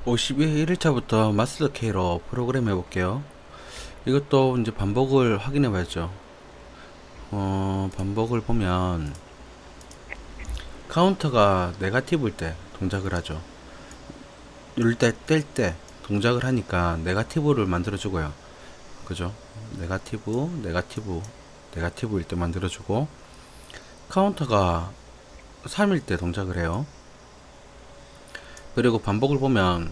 52회 1일차부터 마스터 K로 프로그램 해볼게요. 이것도 이제 반복을 확인해 봐야죠. 반복을 보면 카운터가 네가티브일 때 동작을 하죠. 누를 때, 뗄 때 동작을 하니까 네가티브를 만들어주고요. 그죠? 네가티브, 네가티브, 네가티브일 때 만들어주고, 카운터가 3일 때 동작을 해요. 그리고 반복을 보면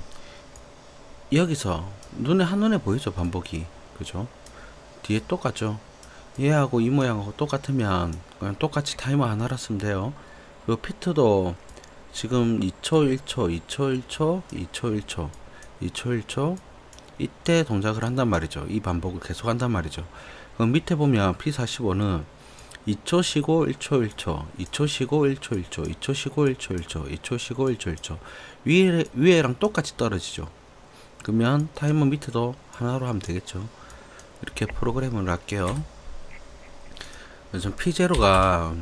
여기서 한눈에 보이죠, 반복이. 그죠? 뒤에 똑같죠. 얘하고 이 모양하고 똑같으면 그냥 똑같이 타이머 하나라 쓰면 돼요. 그리고 피트도 지금 2초 1초 2초 1초 2초 1초 2초 1초 이때 동작을 한단 말이죠. 이 반복을 계속 한단 말이죠. 그럼 밑에 보면 P45는 2초 쉬고 1초 1초 2초 쉬고 1초 1초 2초 쉬고 1초 1초 2초 쉬고 1초 1초 위에랑 똑같이 떨어지죠. 그러면 타이머 밑에도 하나로 하면 되겠죠. 이렇게 프로그램을 할게요. 요즘 P0가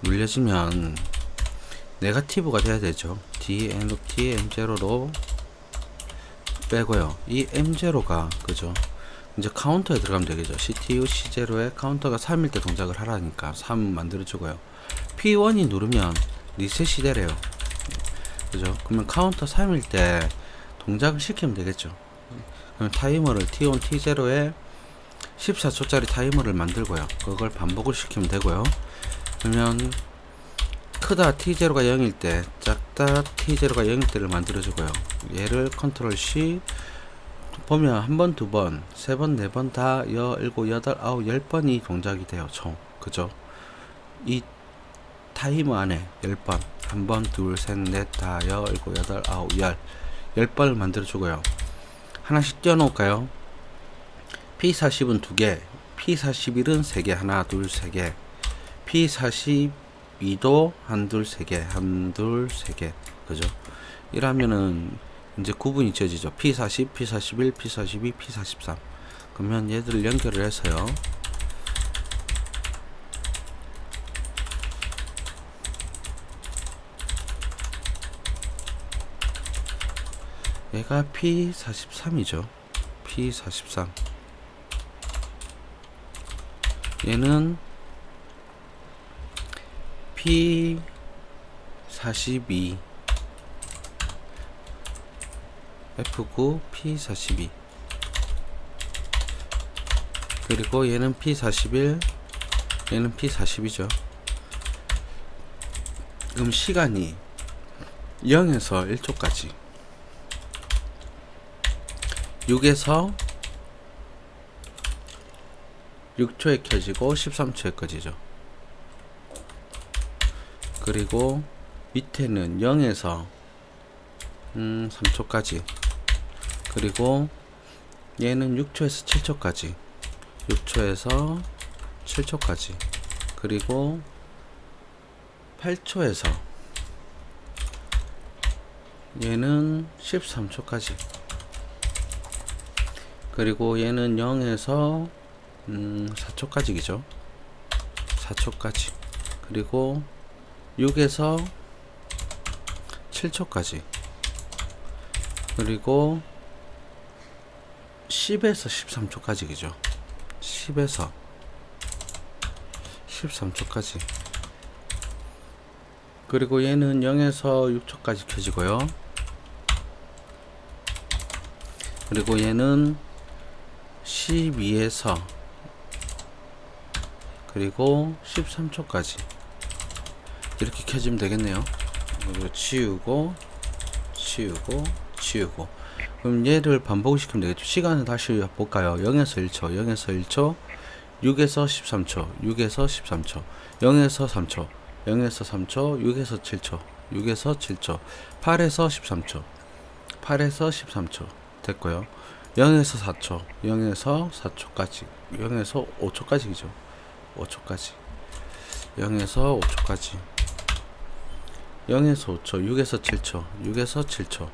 눌려지면 네가티브가 돼야 되죠. DNT M0로 빼고요. 이 M0가 그죠. 이제 카운터에 들어가면 되겠죠. CTU C0에 카운터가 3일 때 동작을 하라니까 3 만들어주고요. P1이 누르면 리셋이 되래요. 그죠. 그러면 카운터 3일 때 동작을 시키면 되겠죠. 그럼 타이머를 T1, T0에 14초짜리 타이머를 만들고요. 그걸 반복을 시키면 되고요. 그러면 크다 T0가 0일 때, 작다 T0가 0일 때를 만들어주고요. 얘를 컨트롤 C 보면 한 번, 두 번, 세 번, 네 번 다 일곱, 여덟, 아홉, 10번이 동작이 돼요. 총. 그죠? 이 타이머 안에 10번, 한 번, 둘, 셋, 넷, 다, 일곱, 여덟, 아홉, 10번을 만들어주고요. 하나씩 띄워놓을까요? P40은 2개, P41은 3개, 하나, 둘, 3개, P42도 한둘, 3개, 한둘, 3개, 그죠? 이러면은 이제 구분이 지어지죠. P40, P41, P42, P43. 그러면 얘들을 연결을 해서요. 얘가 P43이죠. P43. 얘는 P42 F9 P42 그리고 얘는 P41 얘는 P40이죠. 그럼 시간이 0에서 1초까지 6에서 6초에 켜지고 13초에 꺼지죠. 그리고 밑에는 0에서 3초까지 그리고 얘는 6초에서 7초까지 6초에서 7초까지 그리고 8초에서 얘는 13초까지 그리고 얘는 0에서 4초까지죠. 4초까지 그리고 6에서 7초까지 그리고 10에서 13초까지 그죠. 10에서 13초까지 그리고 얘는 0에서 6초까지 켜지고요. 그리고 얘는 12에서 그리고 13초까지 이렇게 켜지면 되겠네요. 그리고 치우고 치우고 치우고 그럼 얘를 반복시키면 되겠죠. 시간을 다시 볼까요? 0에서 1초 0에서 1초 6에서 13초 6에서 13초 0에서 3초 0에서 3초 6에서 7초 6에서 7초 8에서 13초 8에서 13초 됐고요. 0에서 4초 0에서 4초까지 0에서 5초까지죠. 5초까지 0에서 5초까지 0에서 5초 6에서 7초 6에서 7초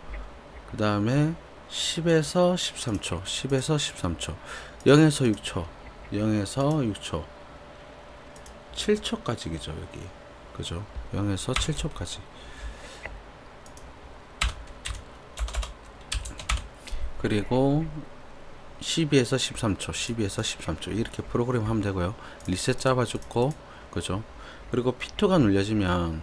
그 다음에 10에서 13초 10에서 13초 0에서 6초 0에서 6초 7초까지 그죠. 여기 그죠. 0에서 7초까지 그리고 12에서 13초, 12에서 13초 이렇게 프로그램 하면 되고요. 리셋 잡아주고, 그죠? 그리고 P2가 눌려지면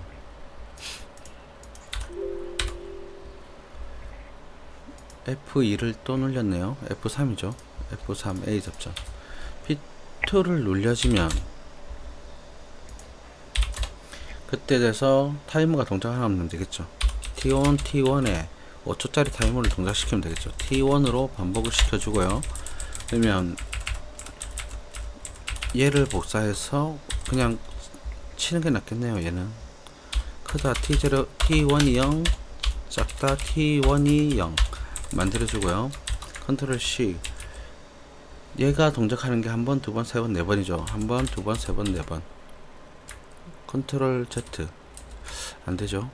F2를 또 눌렸네요. F3이죠. F3 A 접점. P2를 눌려지면 그때 돼서 타이머가 동작을 하면 되겠죠. T1, T1에 5초짜리 타이머를 동작시키면 되겠죠. T1으로 반복을 시켜주고요. 그러면 얘를 복사해서 그냥 치는 게 낫겠네요. 얘는 크다 T0, T1이 0, 작다 T1이 0 만들어주고요. 컨트롤 C. 얘가 동작하는 게 한 번, 두 번, 세 번, 네 번이죠. 한 번, 두 번, 세 번, 네 번. 컨트롤 Z. 안 되죠.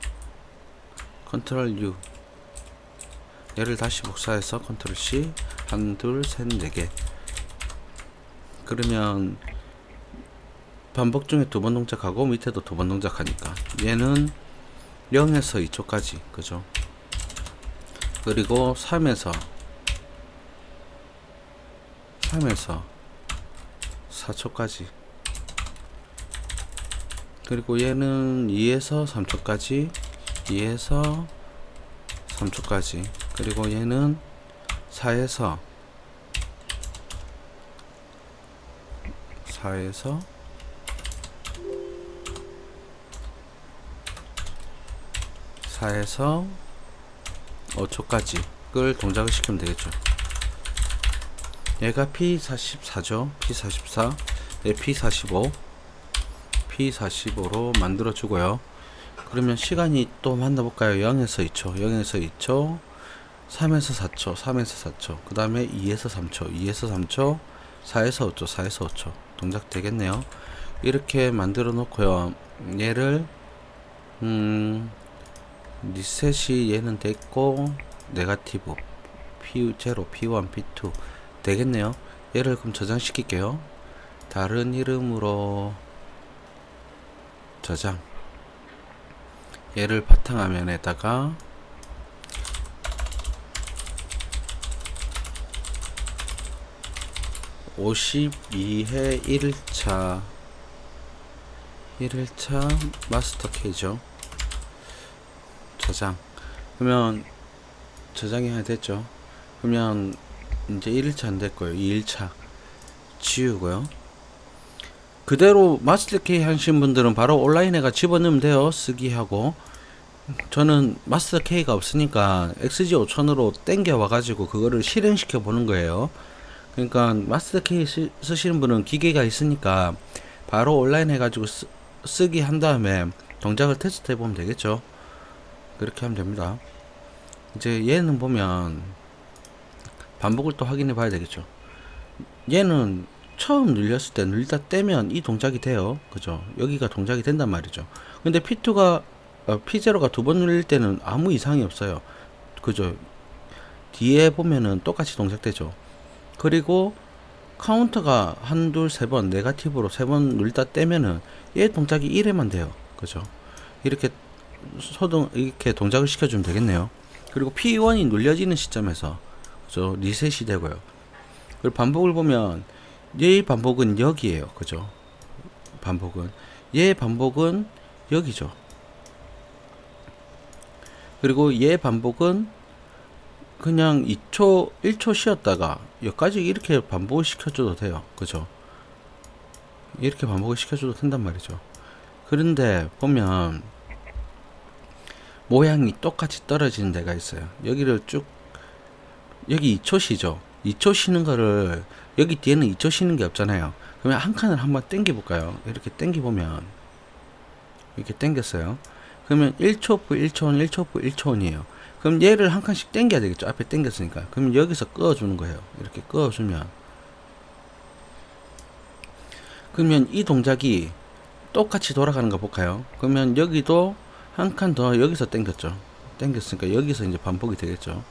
컨트롤 U. 얘를 다시 복사해서 컨트롤 C. 한, 둘, 셋, 네 개. 그러면 반복 중에 두 번 동작하고 밑에도 두 번 동작하니까 얘는 0에서 2초까지, 그죠? 그리고 3에서 4초까지. 그리고 얘는 2에서 3초까지, 2에서 3초까지. 그리고 얘는 4에서 5초까지 그걸 동작을 시키면 되겠죠. 얘가 P44죠. P44, 얘 P45, P45로 만들어 주고요. 그러면 시간이 또 만나볼까요? 0에서 2초, 0에서 2초, 3에서 4초, 3에서 4초, 그 다음에 2에서 3초, 2에서 3초, 4에서 5초, 4에서 5초 동작 되겠네요. 이렇게 만들어 놓고요. 얘를 리셋이 얘는 됐고 네가티브 P0, P1, P2 되겠네요. 얘를 그럼 저장시킬게요. 다른 이름으로 저장. 얘를 바탕화면에다가 (52회) 1일차 마스터 K죠. 저장. 그러면 저장이 하나 됐죠. 그러면 이제 1일차 안 됐고요. 2일차 지우고요. 그대로 마스터 K 하신 분들은 바로 온라인에가 집어넣으면 돼요. 쓰기 하고. 저는 마스터 K가 없으니까 XG5000으로 땡겨 와가지고 그거를 실행시켜 보는 거예요. 그러니까 마스터 K 쓰시는 분은 기계가 있으니까 바로 온라인 해가지고 쓰기 한 다음에 동작을 테스트 해보면 되겠죠. 그렇게 하면 됩니다. 이제 얘는 보면 반복을 또 확인해 봐야 되겠죠. 얘는 처음 눌렸을 때 눌다 떼면 이 동작이 돼요. 그죠? 여기가 동작이 된단 말이죠. 근데 P2가 P0가 두 번 눌릴 때는 아무 이상이 없어요. 그죠? 뒤에 보면은 똑같이 동작되죠. 그리고 카운터가 한, 둘, 세 번 네가티브로 세 번 눌다 떼면은 얘 동작이 1회만 돼요. 그죠? 이렇게 이렇게 동작을 시켜주면 되겠네요. 그리고 P1이 눌려지는 시점에서 그죠? 리셋이 되고요. 그리고 반복을 보면 얘의 반복은 여기에요. 그죠? 얘의 반복은 여기죠. 그리고 얘 반복은 그냥 2초, 1초 쉬었다가 여기까지 이렇게 반복을 시켜줘도 돼요. 그죠? 이렇게 반복을 시켜줘도 된단 말이죠. 그런데 보면 모양이 똑같이 떨어지는 데가 있어요. 여기를 쭉, 여기 2초 쉬죠. 2초 쉬는 거를 여기 뒤에는 2초 쉬는 게 없잖아요. 그러면 한 칸을 한번 당겨 볼까요? 이렇게 당겨 보면 이렇게 당겼어요. 그러면 1초프 1초원 1초프 1초원이에요. 그럼 얘를 한 칸씩 당겨야 되겠죠. 앞에 당겼으니까. 그러면 여기서 끄어주는 거예요. 이렇게 끄어주면 그러면 이 동작이 똑같이 돌아가는 거 볼까요? 그러면 여기도 한 칸 더 여기서 당겼죠. 당겼으니까 여기서 이제 반복이 되겠죠.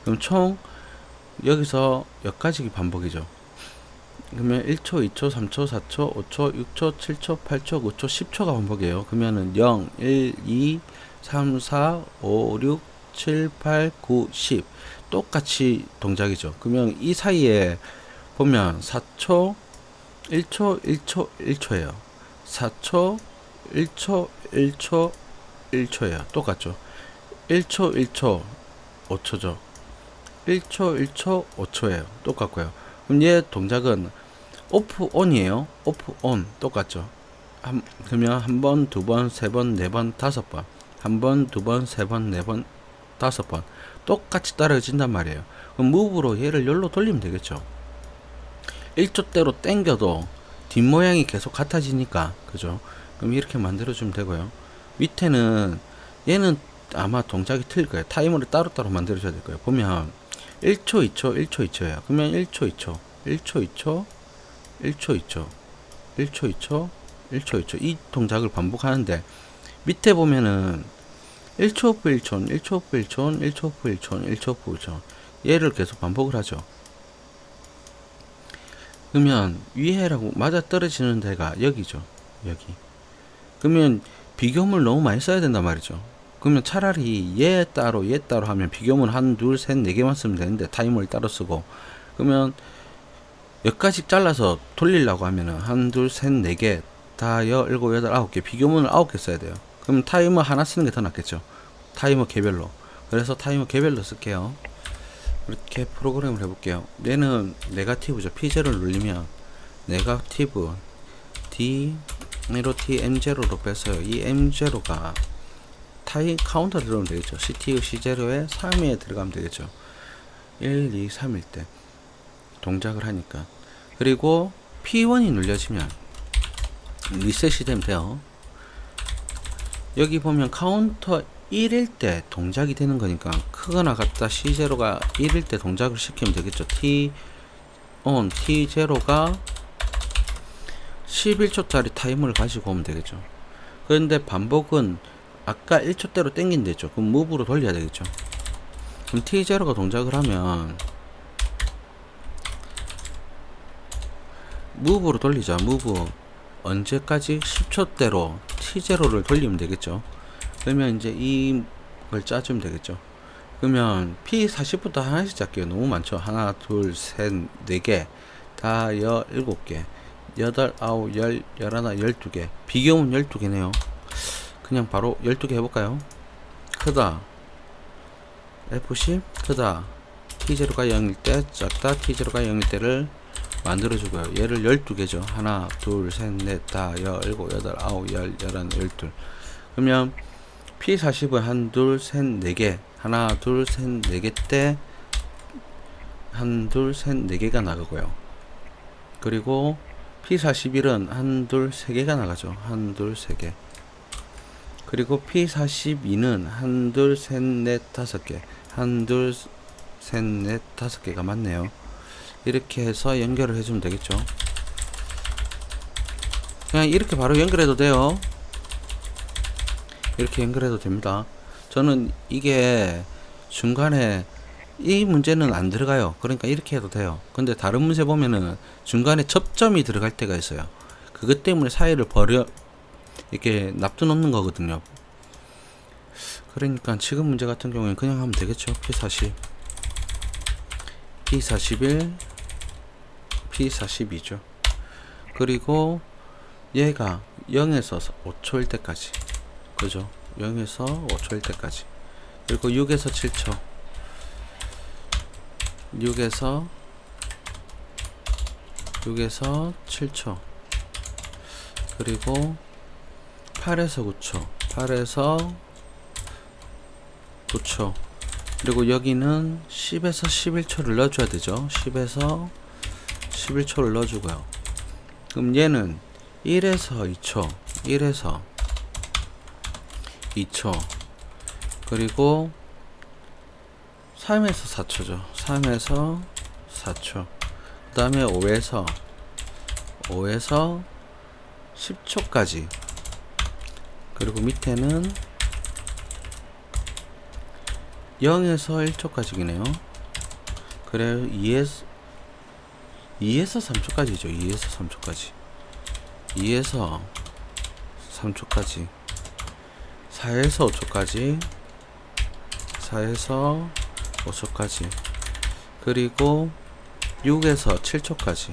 그럼 총 여기서 여기까지 반복이죠. 그러면 1초, 2초, 3초, 4초, 5초, 6초, 7초, 8초, 9초, 10초가 반복이에요. 그러면은 0, 1, 2, 3, 4, 5, 6, 7, 8, 9, 10. 똑같이 동작이죠. 그러면 이 사이에 보면 4초, 1초, 1초, 1초예요. 4초, 1초, 1초, 1초예요. 똑같죠. 1초, 1초, 5초죠. 1초, 1초, 5초예요. 똑같고요. 그럼 얘 동작은 오프 온이에요. 오프 온 똑같죠. 그러면 한 번, 두 번, 세 번, 네 번, 다섯 번. 한 번, 두 번, 세 번, 네 번, 다섯 번. 똑같이 떨어진단 말이에요. 그럼 무브로 얘를 열로 돌리면 되겠죠. 1초대로 땡겨도 뒷모양이 계속 같아지니까, 그죠? 그럼 이렇게 만들어주면 되고요. 밑에는 얘는 아마 동작이 틀릴 거예요. 타이머를 따로따로 만들어줘야 될 거예요. 보면 1초, 2초, 1초, 2초예요. 그러면 1초, 2초, 1초, 2초, 1초, 2초, 1초, 2초, 1초, 2초 이 동작을 반복하는데 밑에 보면은 1초 오프 1촌, 1초 오프 1촌, 1초 오프 1촌, 1초 오프 1촌 얘를 계속 반복을 하죠. 그러면 위에라고 맞아 떨어지는 데가 여기죠. 여기. 그러면 비교물 너무 많이 써야 된단 말이죠. 그러면 차라리 얘 따로 하면 비교문 한, 둘, 셋, 네 개만 쓰면 되는데 타이머를 따로 쓰고 그러면 여기까지 잘라서 돌리려고 하면은 한, 둘, 셋, 네 개, 다, 일곱, 여덟, 아홉 개 비교문을 9개 써야 돼요. 그럼 타이머 하나 쓰는 게 더 낫겠죠. 타이머 개별로. 그래서 타이머 개별로 쓸게요. 이렇게 프로그램을 해볼게요. 얘는 네가티브죠. P0를 눌리면 네가티브 D T M0로 뺐어요. 이 M0가 타임 카운터 들어가면 되겠죠. CTU C0에 3에 들어가면 되겠죠. 1, 2, 3일 때 동작을 하니까. 그리고 P1이 눌려지면 리셋이 되면 돼요. 여기 보면 카운터 1일 때 동작이 되는 거니까 크거나 같다 C0가 1일 때 동작을 시키면 되겠죠. T1, T0가 11초짜리 타이머를 가지고 오면 되겠죠. 그런데 반복은 아까 1초대로 땡긴대죠. 그럼 무브로 돌려야 되겠죠. 그럼 T0가 동작을 하면 무브로 돌리자. 무브 언제까지 10초대로 T0를 돌리면 되겠죠. 그러면 이제 이걸 짜주면 되겠죠. 그러면 P40부터 하나씩 짤게요. 너무 많죠. 하나, 둘, 셋, 네 개, 다 17개, 8, 9, 10, 11, 12개. 비교문 12개네요. 그냥 바로 12개 해볼까요? 크다. F10 크다. T0가 0일 때 작다. T0가 0일 때를 만들어주고요. 얘를 12개죠. 하나, 둘, 셋, 넷, 다, 17, 8, 9, 10, 11, 12. 그러면 P40은 한, 둘, 셋, 4개. 하나, 둘, 셋, 4개 때 한, 둘, 셋, 4개가 나가고요. 그리고 P41은 한, 둘, 3개가 나가죠. 한, 둘, 3개. 그리고 P42는 한, 둘, 셋, 넷, 5개. 한, 둘, 셋, 넷, 5개가 맞네요. 이렇게 해서 연결을 해주면 되겠죠. 그냥 이렇게 바로 연결해도 돼요. 이렇게 연결해도 됩니다. 저는 이게 중간에 이 문제는 안 들어가요. 그러니까 이렇게 해도 돼요. 근데 다른 문제 보면은 중간에 접점이 들어갈 때가 있어요. 그것 때문에 사이를 이렇게 납두놓는 거거든요. 그러니까 지금 문제 같은 경우에는 그냥 하면 되겠죠. P40, P41, P42죠. 그리고 얘가 0에서 5초일 때까지, 그죠? 0에서 5초일 때까지. 그리고 6에서 7초, 6에서 7초, 그리고 8에서 9초, 8에서 9초, 그리고 여기는 10에서 11초를 넣어줘야 되죠. 10에서 11초를 넣어주고요. 그럼 얘는 1에서 2초, 1에서 2초, 그리고 3에서 4초죠. 3에서 4초. 그 다음에 5에서 10초까지. 그리고 밑에는 0에서 1초까지이네요. 그래요. 2에서 3초까지죠. 2에서 3초까지. 2에서 3초까지. 4에서 5초까지. 4에서 5초까지. 그리고 6에서 7초까지.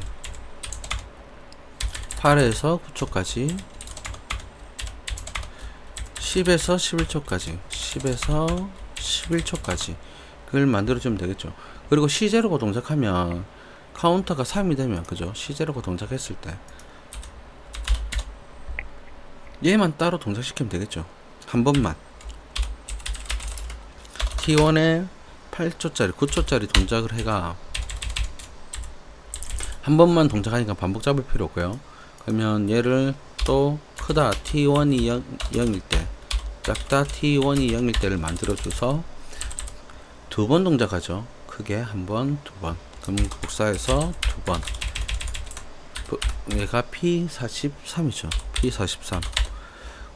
8에서 9초까지. 10에서 11초까지. 10에서 11초까지. 그걸 만들어주면 되겠죠. 그리고 C0고 동작하면 카운터가 3이 되면, 그죠? C0고 동작했을 때 얘만 따로 동작시키면 되겠죠. 한 번만. T1에 8초짜리 9초짜리 동작을 해가 한 번만 동작하니까 반복 잡을 필요 없고요. 그러면 얘를 또 크다 T1이 0일 때, 작다 T1이 0일 때를 만들어 줘서 두 번 동작하죠. 크게 한 번, 두 번. 그럼 복사해서 두 번. 얘가 P43이죠. P43.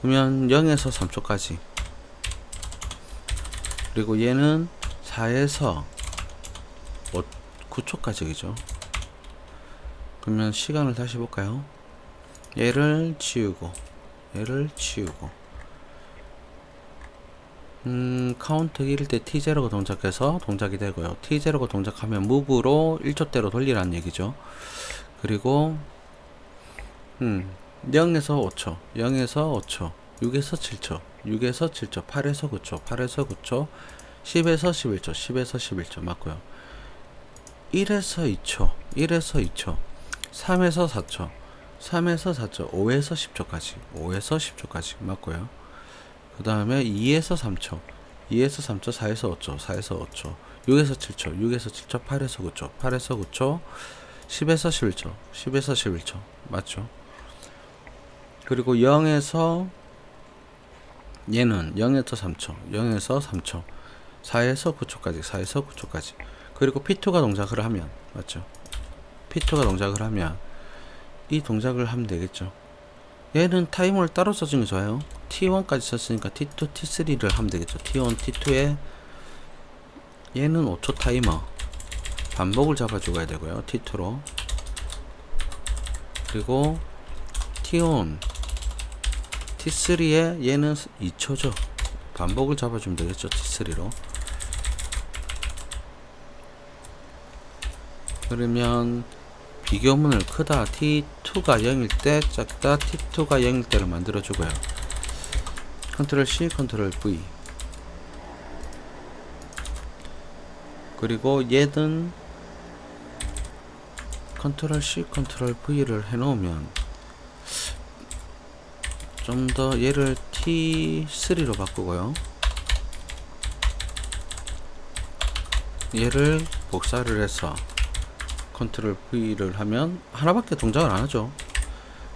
그러면 0에서 3초까지. 그리고 얘는 4에서 9초까지, 그죠? 그러면 시간을 다시 볼까요? 얘를 지우고, 얘를 지우고. 카운트 1일 때 T0가 동작해서 동작이 되고요. T0가 동작하면 무브로 1초대로 돌리라는 얘기죠. 그리고 0에서 5초, 0에서 5초, 6에서 7초, 6에서 7초, 8에서 9초, 8에서 9초, 10에서 11초, 10에서 11초 맞고요. 1에서 2초, 1에서 2초, 3에서 4초, 3에서 4초, 5에서 10초까지, 5에서 10초까지 맞고요. 그 다음에 2에서 3초, 2에서 3초, 4에서 5초, 4에서 5초, 6에서 7초, 6에서 7초, 8에서 9초, 8에서 9초, 10에서 11초, 10에서 11초 맞죠? 그리고 0에서 얘는 0에서 3초, 0에서 3초, 4에서 9초까지, 4에서 9초까지. 그리고 P2가 동작을 하면 맞죠? P2가 동작을 하면 이 동작을 하면 되겠죠. 얘는 타이머를 따로 써주는 게 좋아요. T1까지 썼으니까 T2, T3를 하면 되겠죠. T1, T2에 얘는 5초 타이머 반복을 잡아주어야 되고요. T2로. 그리고 T1, T3에 얘는 2초죠. 반복을 잡아주면 되겠죠. T3로. 그러면 비교문을 크다 T2가 0일 때, 작다 T2가 0일 때를 만들어 주고요. 컨트롤 C, 컨트롤 V. 그리고 얘는 컨트롤 C, 컨트롤 V를 해 놓으면 좀 더 얘를 T3로 바꾸고요. 얘를 복사를 해서 컨트롤 V를 하면 하나밖에 동작을 안 하죠.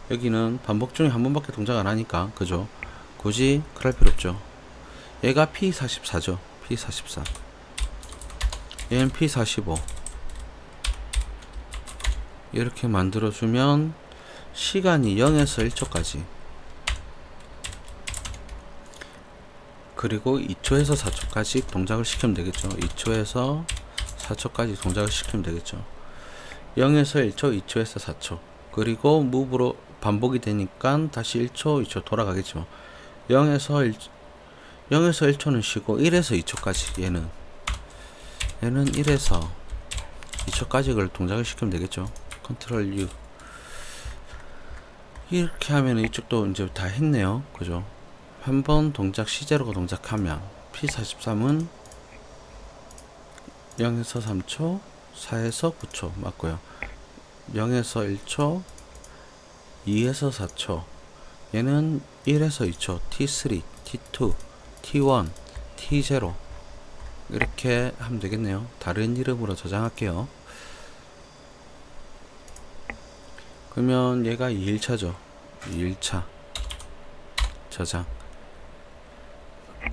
여기는 반복 중에 한 번밖에 동작 안 하니까, 그죠? 굳이 그럴 필요 없죠. 얘가 P44죠. P44. 얘는 P45. 이렇게 만들어주면 시간이 0에서 1초까지. 그리고 2초에서 4초까지 동작을 시키면 되겠죠. 2초에서 4초까지 동작을 시키면 되겠죠. 0에서 1초, 2초에서 4초. 그리고 무브로 반복이 되니까 다시 1초, 2초 돌아가겠죠. 0에서 1초는 쉬고 1에서 2초까지 얘는 1에서 2초까지 그걸 동작을 시키면 되겠죠. 컨트롤 U. 이렇게 하면 이쪽도 이제 다 했네요. 그죠? 한번 동작 C0가 동작하면 P43은 0에서 3초, 4에서 9초 맞고요. 0에서 1초, 2에서 4초, 얘는 1에서 2초, T3, T2, T1, T0 이렇게 하면 되겠네요. 다른 이름으로 저장할게요. 그러면 얘가 2일차죠. 2일차 저장.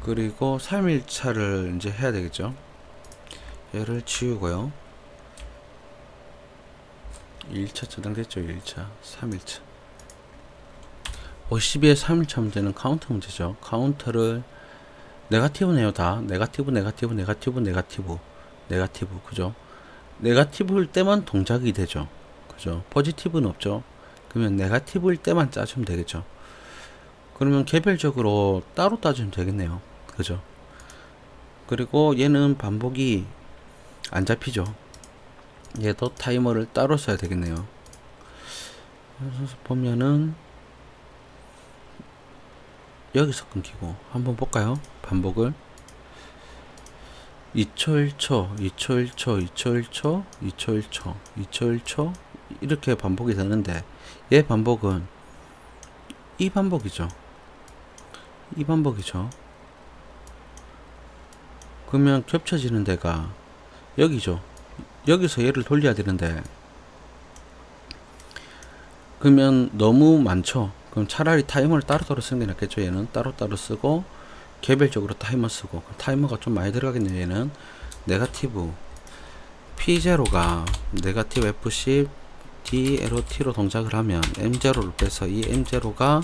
그리고 3일차를 이제 해야 되겠죠. 얘를 지우고요. 2일차 저장됐죠. 1일차, 3일차. 52의 3일차 문제는 카운터 문제죠. 카운터를 네가티브네요. 다 네가티브, 네가티브, 네가티브, 네가티브, 네가티브. 그죠? 네가티브일 때만 동작이 되죠. 그죠? 포지티브는 없죠. 그러면 네가티브일 때만 짜주면 되겠죠. 그러면 개별적으로 따로 따주면 되겠네요. 그죠? 그리고 얘는 반복이 안 잡히죠. 얘도 타이머를 따로 써야 되겠네요. 그래서 보면은 여기서 끊기고 한번 볼까요? 반복을 2초 1초 2초 1초 2초 1초 2초 1초 2초 1초 이렇게 반복이 되는데 얘 반복은 이 반복이죠. 이 반복이죠. 그러면 겹쳐지는 데가 여기죠. 여기서 얘를 돌려야 되는데 그러면 너무 많죠. 그럼 차라리 타이머를 따로따로 쓰는 게 낫겠죠. 얘는 따로따로 쓰고 개별적으로 타이머 쓰고 타이머가 좀 많이 들어가겠네요. 얘는 네거티브 P0가 네거티브 F10 D, L, T로 동작을 하면 M0를 빼서 이 M0가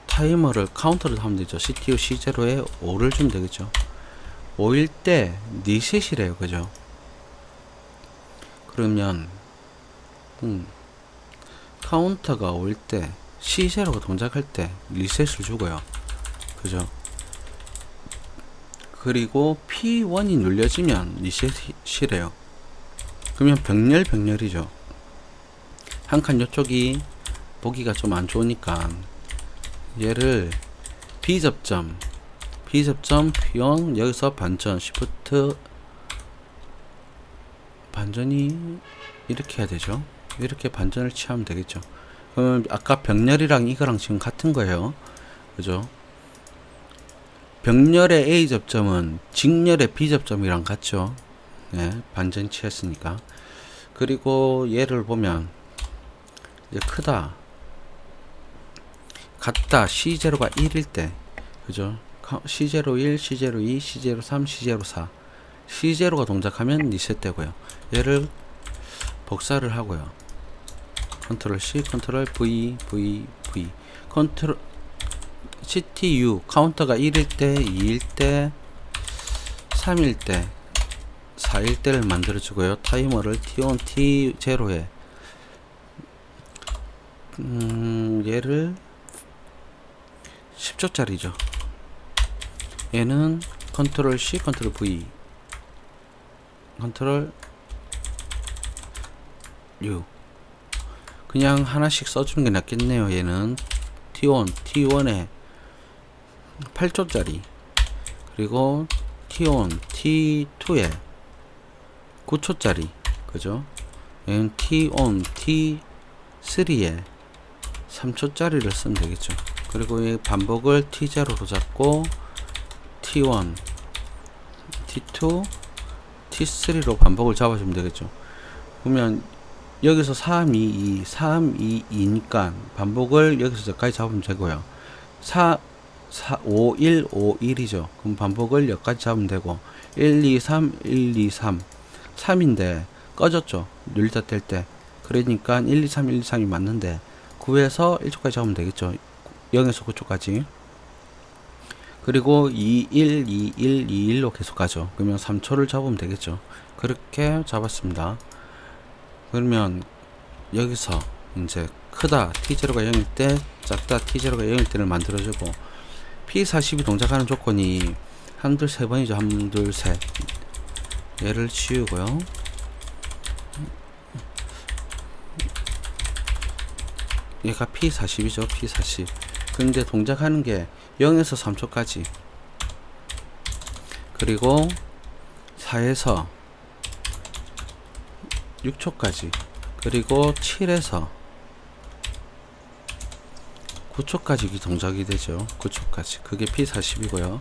타이머를 카운터를 하면 되죠. CTU C0에 5를 주면 되겠죠. 5일 때 리셋이래요. 그죠? 그러면 카운터가 5일 때 C0가 동작할 때 리셋을 주고요. 그죠? 그리고 P1이 눌려지면 리셋이래요. 그러면 병렬이죠. 한 칸 요쪽이 보기가 좀 안 좋으니까 얘를 B접점 P1 여기서 반전 시프트 반전이 이렇게 해야 되죠. 이렇게 반전을 취하면 되겠죠. 그러면 아까 병렬이랑 이거랑 지금 같은 거예요. 그죠? 병렬의 A 접점은 직렬의 B 접점이랑 같죠. 네, 반전 취했으니까. 그리고 얘를 보면 이제 크다 같다 C0가 1일 때 그죠? C01, C02, C03, C04 C0가 동작하면 리셋되고요. 얘를 복사를 하고요. 컨트롤 C, 컨트롤 V, V, V 컨트롤 CTU 카운터가 1일 때, 2일 때, 3일 때, 4일 때를 만들어주고요. 타이머를 T1, T0에 얘를 10초짜리죠. 얘는 컨트롤 C, 컨트롤 V, 컨트롤 U 그냥 하나씩 써주는 게 낫겠네요. 얘는 T1에 8초짜리 그리고 T1, T2에 9초짜리 그죠? 얘는 T1, T3에 3초짜리를 쓰면 되겠죠. 그리고 이 반복을 T0로 잡고 T1, T2, T3로 반복을 잡아주면 되겠죠. 그러면 여기서 3, 2, 2, 3, 2, 2니까 반복을 여기서 여기까지 잡으면 되고요. 5, 1, 5, 1이죠. 그럼 반복을 여기까지 잡으면 되고 1, 2, 3, 1, 2, 3 3인데 꺼졌죠. 눌리다 뗄 때. 그러니까 1, 2, 3, 1, 2, 3이 맞는데 9에서 1초까지 잡으면 되겠죠. 0에서 9초까지. 그리고 2, 1, 2, 1, 2, 1로 계속 가죠. 그러면 3초를 잡으면 되겠죠. 그렇게 잡았습니다. 그러면 여기서 이제 크다 T0가 0일 때 작다 T0가 0일 때를 만들어주고 P40이 동작하는 조건이 한둘 세 번이죠. 한둘 셋 얘를 치우고요. 얘가 P40이죠. P40 근데 동작하는 게 0에서 3초까지 그리고 4에서 6초까지 그리고 7에서 9초까지 동작이 되죠. 9초까지 그게 P40이고요.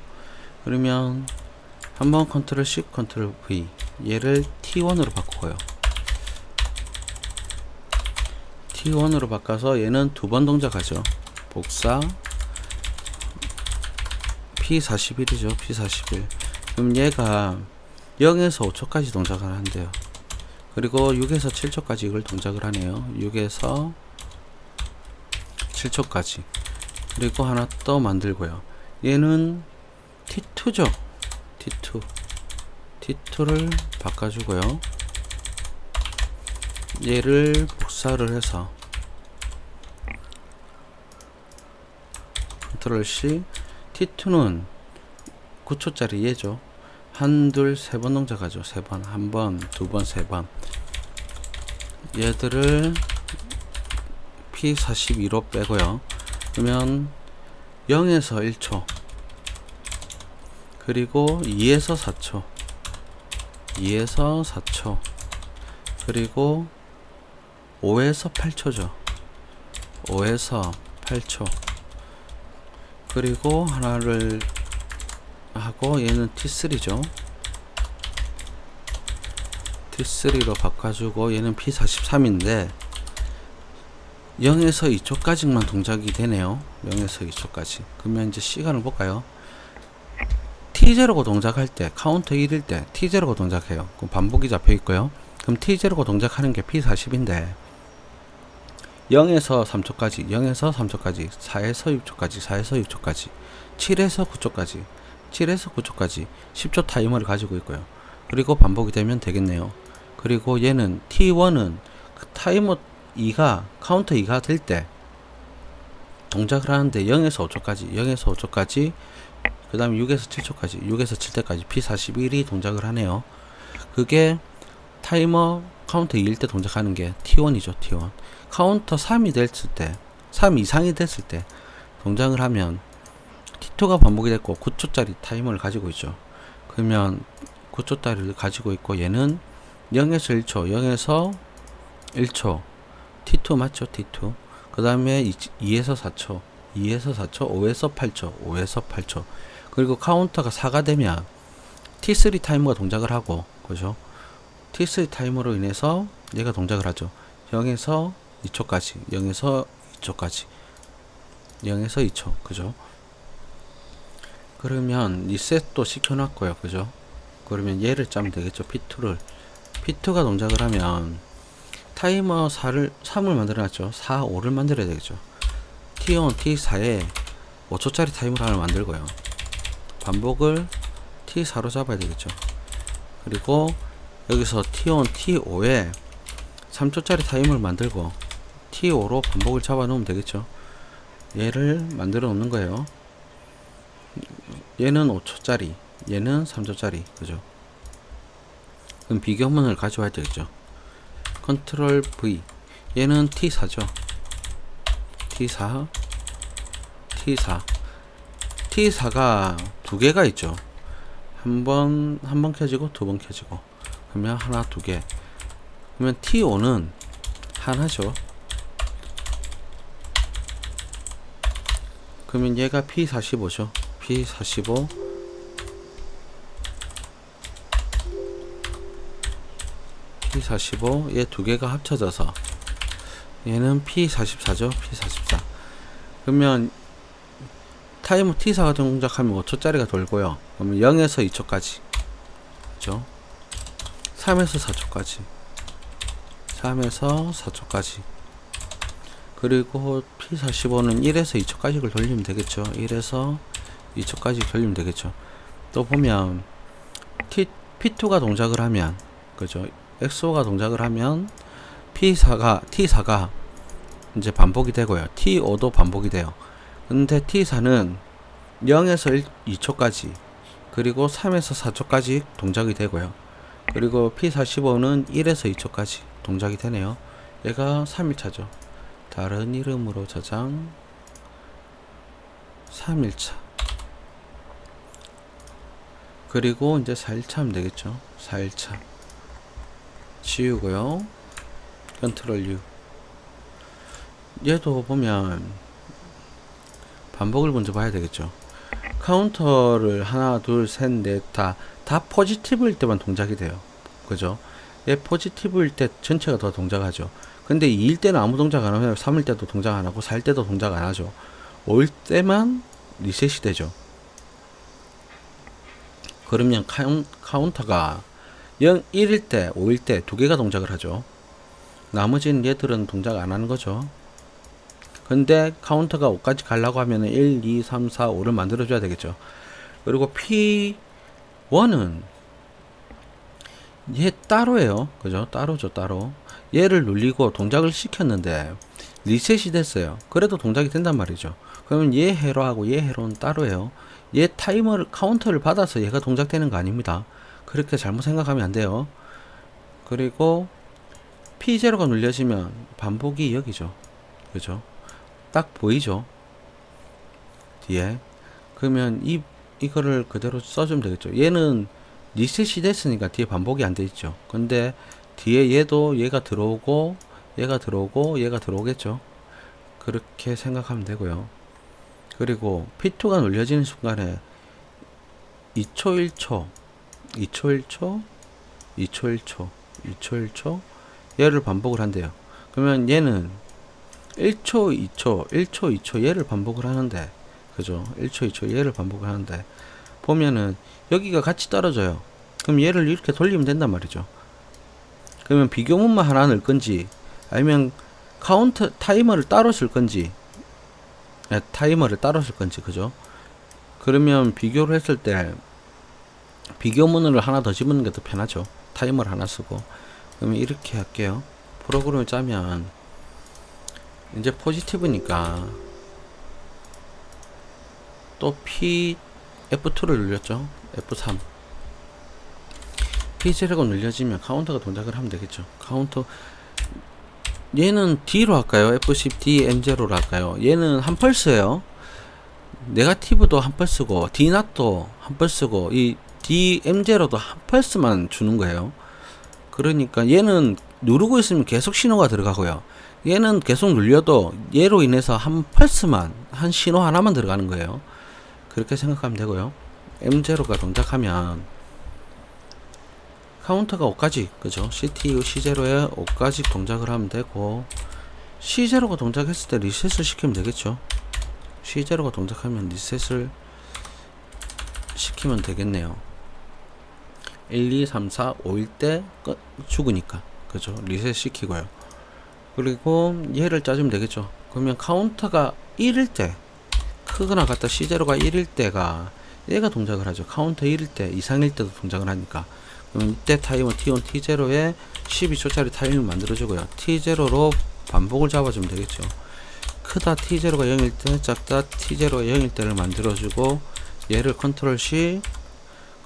그러면 한번 컨트롤 C 컨트롤 V 얘를 T1으로 바꾸고요. T1으로 바꿔서 얘는 두 번 동작하죠. 복사 P41이죠. P41 그럼 얘가 0에서 5초까지 동작을 한대요. 그리고 6에서 7초까지 이걸 동작을 하네요. 6에서 7초까지 그리고 하나 더 만들고요. 얘는 T2죠. T2를 바꿔주고요. 얘를 복사를 해서 컨트롤 C T2는 9초짜리 얘죠. 한, 둘, 세 번 동작하죠. 세 번, 한 번, 두 번, 세 번. 얘들을 P42로 빼고요. 그러면 0에서 1초, 그리고 2에서 4초, 2에서 4초, 그리고 5에서 8초죠. 5에서 8초. 그리고 하나를 하고 얘는 T3죠. T3로 바꿔주고 얘는 P43인데 0에서 2초까지만 동작이 되네요. 0에서 2초까지. 그러면 이제 시간을 볼까요? T0고 동작할 때, 카운터 1일 때 T0고 동작해요. 그럼 반복이 잡혀 있고요. 그럼 T0고 동작하는 게 P40인데 0에서 3초까지, 0에서 3초까지, 4에서 6초까지, 4에서 6초까지, 7에서 9초까지, 7에서 9초까지 10초 타이머를 가지고 있고요. 그리고 반복이 되면 되겠네요. 그리고 얘는 T1은 그 타이머 2가 카운터 2가 될 때 동작을 하는데 0에서 5초까지, 0에서 5초까지, 그 다음에 6에서 7초까지, 6에서 7때까지 P41이 동작을 하네요. 그게 타이머 카운터 2일 때 동작하는 게 T1이죠. T1. 카운터 3이 됐을 때, 3 이상이 됐을 때 동작을 하면 T2가 반복이 됐고 9초짜리 타이머를 가지고 있죠. 그러면 9초짜리를 가지고 있고 얘는 0에서 1초, 0에서 1초, T2 맞죠? T2. 그 다음에 2에서 4초, 2에서 4초, 5에서 8초, 5에서 8초. 그리고 카운터가 4가 되면 T3 타이머가 동작을 하고, 그죠? T3 타이머로 인해서 얘가 동작을 하죠. 0에서 2초까지, 0에서 2초까지, 0에서 2초, 그죠? 그러면 리셋도 시켜놨고요, 그죠? 그러면 얘를 짜면 되겠죠. P2가 동작을 하면 타이머 3을 만들어놨죠. 4, 5를 만들어야 되겠죠. T1, T4에 5초짜리 타이머를 하나 만들고요. 반복을 T4로 잡아야 되겠죠. 그리고 여기서 T1, T5에 3초짜리 타이머를 만들고 T5로 반복을 잡아 놓으면 되겠죠. 얘를 만들어 놓는 거예요. 얘는 5초짜리, 얘는 3초짜리, 그죠? 그럼 비교문을 가져와야 되겠죠. 컨트롤 V, 얘는 T4죠. T4, T4, T4가 두 개가 있죠. 한 번 켜지고 두 번 켜지고. 그러면 하나, 두 개. 그러면 T5는 하나죠. 그러면 얘가 P45죠. P45. P45, 얘 두 개가 합쳐져서 얘는 P44죠. P44. 그러면 타이머 T4가 동작하면 5초짜리가 돌고요. 그러면 0에서 2초까지, 그죠? 3에서 4초까지, 3에서 4초까지. 그리고 P45는 1에서 2초까지를 돌리면 되겠죠. 1에서 2초까지 돌리면 되겠죠. 또 보면 P2가 동작을 하면, 그죠? XO가 동작을 하면 T4가 이제 반복이 되고요. T5도 반복이 돼요. 근데 T4는 0에서 2초까지, 그리고 3에서 4초까지 동작이 되고요. 그리고 P45는 1에서 2초까지 동작이 되네요. 얘가 3일차죠. 다른 이름으로 저장. 3일차. 그리고 이제 4일차 하면 되겠죠. 4일차. 지우고요. 컨트롤 U. 얘도 보면 반복을 먼저 봐야 되겠죠. 카운터를 하나, 둘, 셋, 넷 다 포지티브일 때만 동작이 돼요. 그죠? 얘 포지티브일 때 전체가 더 동작하죠. 근데 2일 때는 아무 동작 안 하면 3일 때도 동작 안 하고 4일 때도 동작 안 하죠. 5일 때만 리셋이 되죠. 그러면 카운터가 1일 때, 5일 때 두 개가 동작을 하죠. 나머지는 얘들은 동작 안 하는 거죠. 근데 카운터가 5까지 가려고 하면 1, 2, 3, 4, 5를 만들어줘야 되겠죠. 그리고 P1은 얘 따로예요. 그죠? 따로죠, 따로. 얘를 눌리고 동작을 시켰는데 리셋이 됐어요. 그래도 동작이 된단 말이죠. 그러면 얘 회로하고 얘 회로는 따로예요. 얘 타이머를 카운터를 받아서 얘가 동작되는 거 아닙니다. 그렇게 잘못 생각하면 안 돼요. 그리고 P0가 눌려지면 반복이 여기죠. 그죠? 딱 보이죠? 뒤에. 그러면 이거를 그대로 써주면 되겠죠. 얘는 리셋이 됐으니까 뒤에 반복이 안 돼 있죠. 근데 뒤에 얘가 들어오고 얘가 들어오고 얘가 들어오겠죠. 그렇게 생각하면 되고요. 그리고 P2가 눌려지는 순간에 2초 1초 2초 1초 2초 1초 2초 1초 얘를 반복을 한대요. 그러면 얘는 1초 2초 1초 2초 얘를 반복을 하는데, 그죠? 1초 2초 얘를 반복을 하는데 보면은 여기가 같이 떨어져요. 그럼 얘를 이렇게 돌리면 된단 말이죠. 그러면 비교문만 하나 넣을 건지 아니면 카운터 타이머를 따로 쓸 건지, 타이머를 따로 쓸 건지, 그죠? 그러면 비교를 했을 때 비교문을 하나 더 집는 게 더 편하죠. 타이머를 하나 쓰고. 그러면 이렇게 할게요. 프로그램을 짜면 이제 포지티브니까 또 F2를 눌렸죠. F3 P0가 눌려지면 카운터가 동작을 하면 되겠죠. 카운터 얘는 D로 할까요? F10 D M0로 할까요? 얘는 한 펄스예요. 네거티브도 한 펄스고 D낫도 한 펄스고 이 D M0도 한 펄스만 주는 거예요. 그러니까 얘는 누르고 있으면 계속 신호가 들어가고요. 얘는 계속 눌려도 얘로 인해서 한 펄스만, 한 신호 하나만 들어가는 거예요. 그렇게 생각하면 되고요. M0가 동작하면 카운터가 5까지, 그죠? CTU C0에 5까지 동작을 하면 되고, C0가 동작했을 때 리셋을 시키면 되겠죠. C0가 동작하면 리셋을 시키면 되겠네요. 1, 2, 3, 4, 5일 때 죽으니까, 그죠? 리셋 시키고요. 그리고 얘를 짜주면 되겠죠. 그러면 카운터가 1일 때, 크거나 같다 C0가 1일 때가 얘가 동작을 하죠. 카운터 1일 때, 이상일 때도 동작을 하니까. 그럼 이때 타이머 T1, T0에 12초짜리 타이밍을 만들어주고요. T0로 반복을 잡아주면 되겠죠. 크다 T0가 0일 때, 작다 T0가 0일 때를 만들어주고, 얘를 컨트롤 C,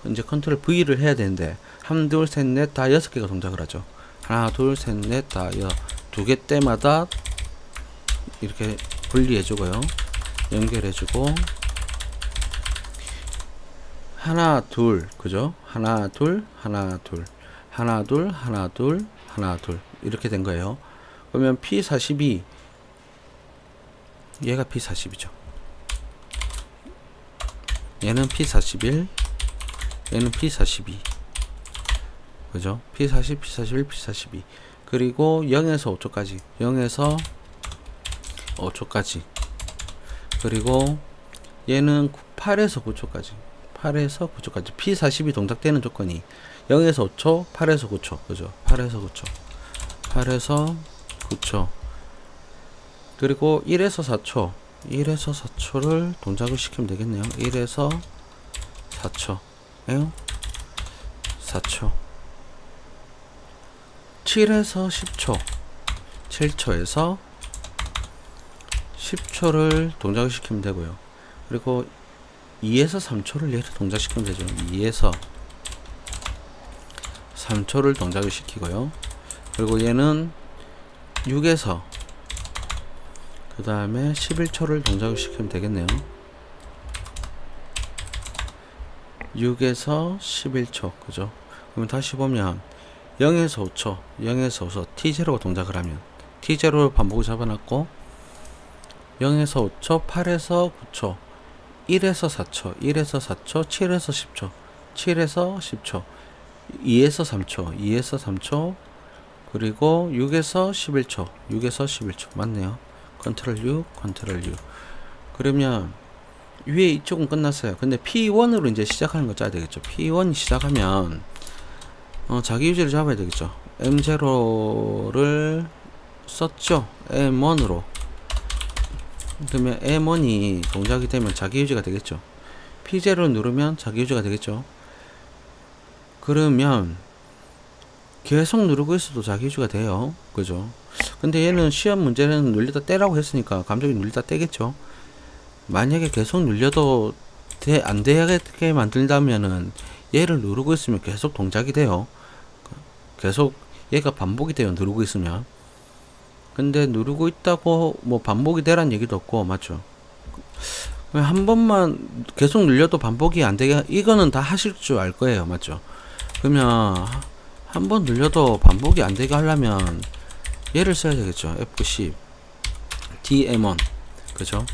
이제 컨트롤 V를 해야 되는데, 1, 2, 3, 4, 다 6개가 동작을 하죠. 하나, 둘, 셋, 넷, 다 2개 때마다 이렇게 분리해주고요. 연결해주고, 하나, 둘, 그죠? 하나, 둘, 하나, 둘, 하나, 둘, 하나, 둘, 하나, 둘. 이렇게 된 거예요. 그러면 P42, 얘가 P40이죠. 얘는 P41, 얘는 P42. 그죠? P40, P41, P42. 그리고 0에서 5초까지. 0에서 5초까지. 그리고 얘는 8에서 9초까지. 8에서 9초까지. P40이 동작되는 조건이 0에서 5초, 8에서 9초. 그죠? 8에서 9초. 8에서 9초. 그리고 1에서 4초. 1에서 4초를 동작을 시키면 되겠네요. 1에서 4초. 에요? 4초. 7에서 10초. 7초에서 10초를 동작을 시키면 되고요. 그리고 2에서 3초를 얘를 동작시키면 되죠. 2에서 3초를 동작을 시키고요. 그리고 얘는 6에서 그 다음에 11초를 동작을 시키면 되겠네요. 6에서 11초. 그죠? 그러면 다시 보면 0에서 5초, 0에서 5초, T0가 동작을 하면 T0로 반복을 잡아놨고 0에서 5초, 8에서 9초, 1에서 4초, 1에서 4초, 7에서 10초, 7에서 10초, 2에서 3초, 2에서 3초, 그리고 6에서 11초, 6에서 11초. 맞네요. 컨트롤 U, 컨트롤 U. 그러면 위에 이쪽은 끝났어요. 근데 P1으로 이제 시작하는 거 짜야 되겠죠. P1이 시작하면 자기 유지를 잡아야 되겠죠. M0를 썼죠. M1으로. 그러면 M1이 동작이 되면 자기 유지가 되겠죠. P0를 누르면 자기 유지가 되겠죠. 그러면 계속 누르고 있어도 자기 유지가 돼요. 그죠? 근데 얘는 시험 문제는 눌리다 떼라고 했으니까 감정이 눌리다 떼겠죠. 만약에 계속 눌려도 안 되게 만든다면은 얘를 누르고 있으면 계속 동작이 돼요. 계속 얘가 반복이 돼요. 누르고 있으면. 근데 누르고 있다고 뭐 반복이 되란 얘기도 없고, 맞죠? 한 번만 계속 눌려도 반복이 안 되게, 이거는 다 하실 줄 알 거예요. 맞죠? 그러면 한 번 눌려도 반복이 안 되게 하려면 얘를 써야 되겠죠. F10 DM1, 그죠?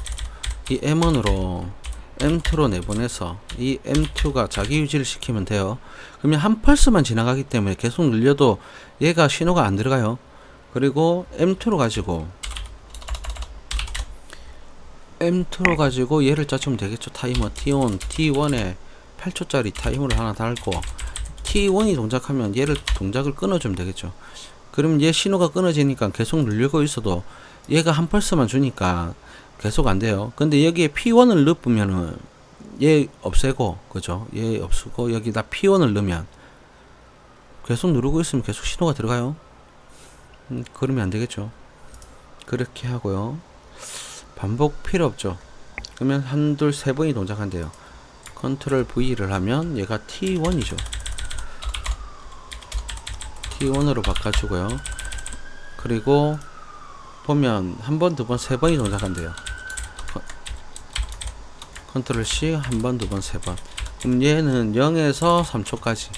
이 M1으로 M2로 내보내서 이 M2가 자기 유지를 시키면 돼요. 그러면 한 펄스만 지나가기 때문에 계속 눌려도 얘가 신호가 안 들어가요. 그리고 M2로 가지고 얘를 짜주면 되겠죠. 타이머 T1, T1에 8초짜리 타이머를 하나 달고 T1이 동작하면 얘를 동작을 끊어주면 되겠죠. 그럼 얘 신호가 끊어지니까 계속 누르고 있어도 얘가 한 펄스만 주니까 계속 안 돼요. 근데 여기에 P1을 넣으면은 얘 없애고, 그죠? 얘 없애고 여기다 P1을 넣으면 계속 누르고 있으면 계속 신호가 들어가요. 그러면 안 되겠죠. 그렇게 하고요. 반복 필요 없죠. 그러면 한둘 세 번이 동작한대요. 컨트롤 V를 하면 얘가 T1이죠. T1으로 바꿔주고요. 그리고 보면 한 번, 두 번, 세 번이 동작한대요. 컨트롤 C 한 번, 두 번, 세 번. 그럼 얘는 0에서 3초까지.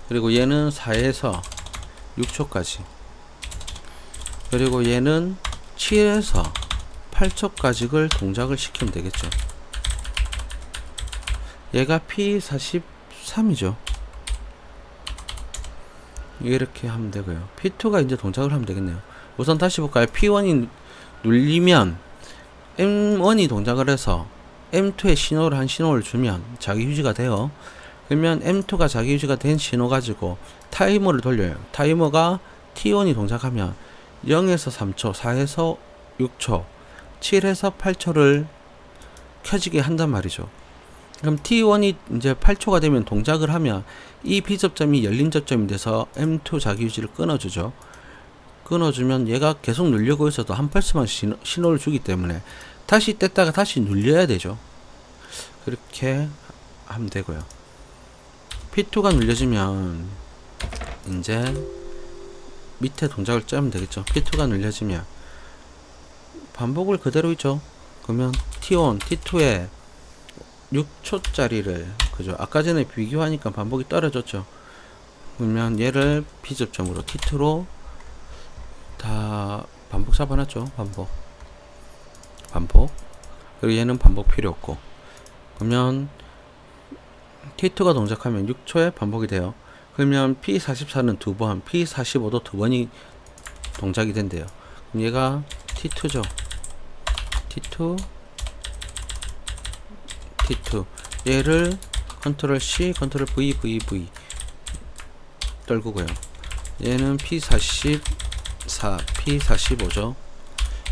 그리고 얘는 4에서 6초까지. 그리고 얘는 7에서 8초까지를 동작을 시키면 되겠죠. 얘가 P43이죠. 이렇게 하면 되고요. P2가 이제 동작을 하면 되겠네요. 우선 다시 볼까요? P1이 눌리면 M1이 동작을 해서 M2에 신호를 주면 자기 유지가 돼요. 그러면 M2가 자기 유지가 된 신호 가지고 타이머를 돌려요. 타이머가 T1이 동작하면 0에서 3초, 4에서 6초, 7에서 8초를 켜지게 한단 말이죠. 그럼 T1이 이제 8초가 되면 동작을 하면 이 B접점이 열린 접점이 돼서 M2 자기 유지를 끊어주죠. 끊어주면 얘가 계속 눌리고 있어도 한 펄스만 신호를 주기 때문에 다시 뗐다가 다시 눌려야 되죠. 그렇게 하면 되고요. P2가 눌려지면 이제 밑에 동작을 짜면 되겠죠. P2가 눌려지면 반복을 그대로 있죠. 그러면 T1, T2에 6초짜리를, 그죠? 아까 전에 비교하니까 반복이 떨어졌죠. 그러면 얘를 B접점으로 T2로 다 반복 잡아놨죠. 반복. 그리고 얘는 반복 필요 없고. 그러면 T2가 동작하면 6초에 반복이 돼요. 그러면 P44는 두 번, P45도 두 번이 동작이 된대요. 그럼 얘가 T2죠. T2 얘를 컨트롤 C, 컨트롤 V 떨구고요. 얘는 P44, P45죠.